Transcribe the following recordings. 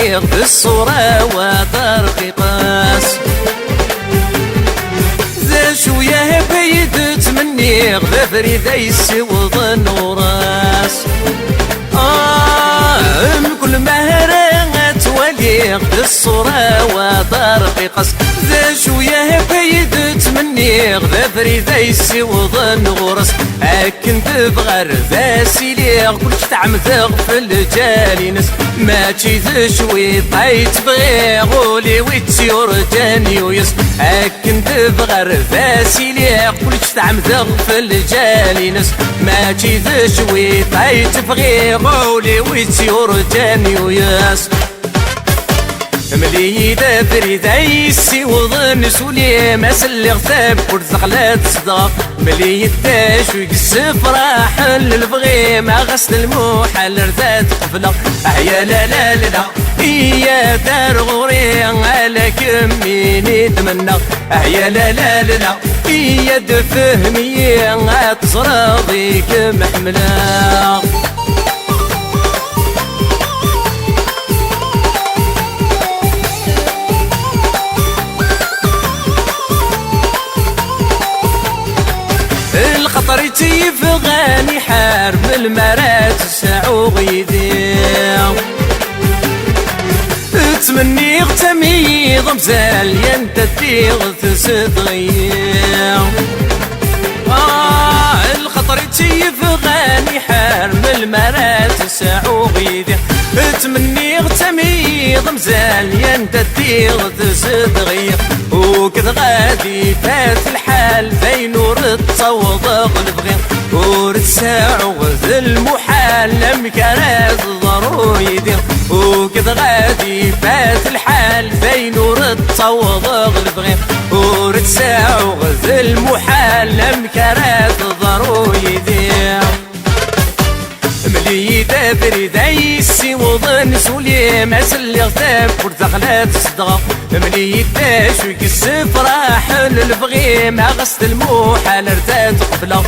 مني في الصورة وطرقي قاس ذا شوية بيدت مني غدا فريدة يسوض النوراس كل مهرة تولي غدا الصورة وطرقي قاس ذا شوية بيدت مني غدا فريدة يسوض النغرس أكن تبغى رفاسي ليغ كلش تعمثغ في الجالينس ما تشي شوي طايت بغي غولي ويتسيور جاني ويس أكن تبغى رفاسي ليغ كلش تعمثغ في الجالينس ما تشي شوي طايت بغي غولي ويتسيور جاني ويس ملي دافري دايسي وظن سولي ما سلي غتاب ورزقلات صدق ملي يداش ويقس فرح للبغي ما غسل الموحل رذات قبله يا لا لا لا يا دار غوري على كمي نتمنى يا لا لا لا يا دفهمي تصراضيك محمله الخطر يتيف غاني حارب المرات ساعو غيدير تمني غتميض مزال ينت تيغ تسدغير الخطر يتيف غاني حارب المرات ساعو غيدير تمني غتميض مزال ينت تيغ تسدغير وكذا غادي فات الحال بين ورد تصوض البغي ورد ساعة وذ المحال لم كانت ضروري يدير وكذا غادي فات الحال بين ورد تصوض البغي ورد ساعة وذ المحال لم كانت ضروري يدير ملي دافري دايسي وظن سولي ما سلي غتاب ورتقلات صدغ ملي يداش ويقس فرح للبغي ما غسل الموحل رتات قبله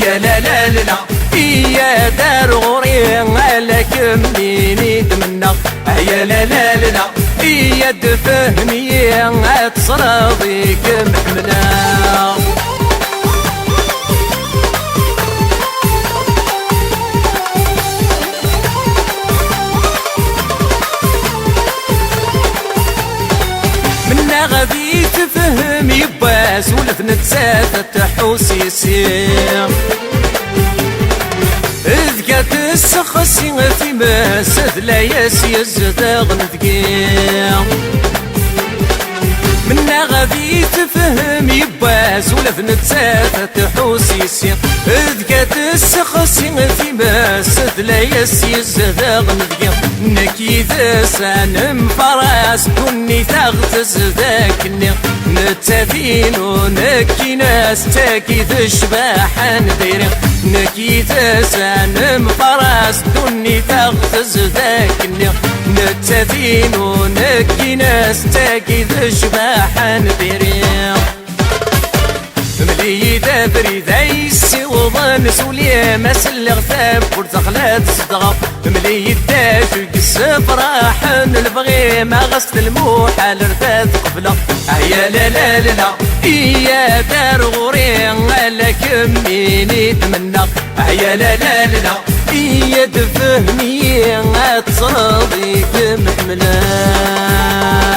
يا لا لا لا يا دار غوري على كمي نتمنى يا لا لا لا يا دفهمي تصراضيك محمله غادي تفهم يباس ولف نتسافة تحوسي يسير إذ كانت السخسي في مسد لا ياسي الزداغ نتقير منا غادي تفهم يباس ولف نتسافة تحوسي يسير إذ كانت السخسي في مسد لا ياسي الزداغ نتقير نكيد سانم فراس كوني تغتز ذاكني نتافين ونكي ناس تاكيد الشباح نديري نكيد سانم فراس كوني تغتز ذاكني نتافين ونكي ناس تاكيد الشباح نديري ملي دافري دايسي وظن سولي ما سلي غتاب ورتقلات صدغ ملي يداش ويقس فرح البغي ما غسل الموحل رتات قبله يا لا لا لا يا دار غوري على كمي نتمنى يا لا لا لا يا دفهمي تصراضيك محمله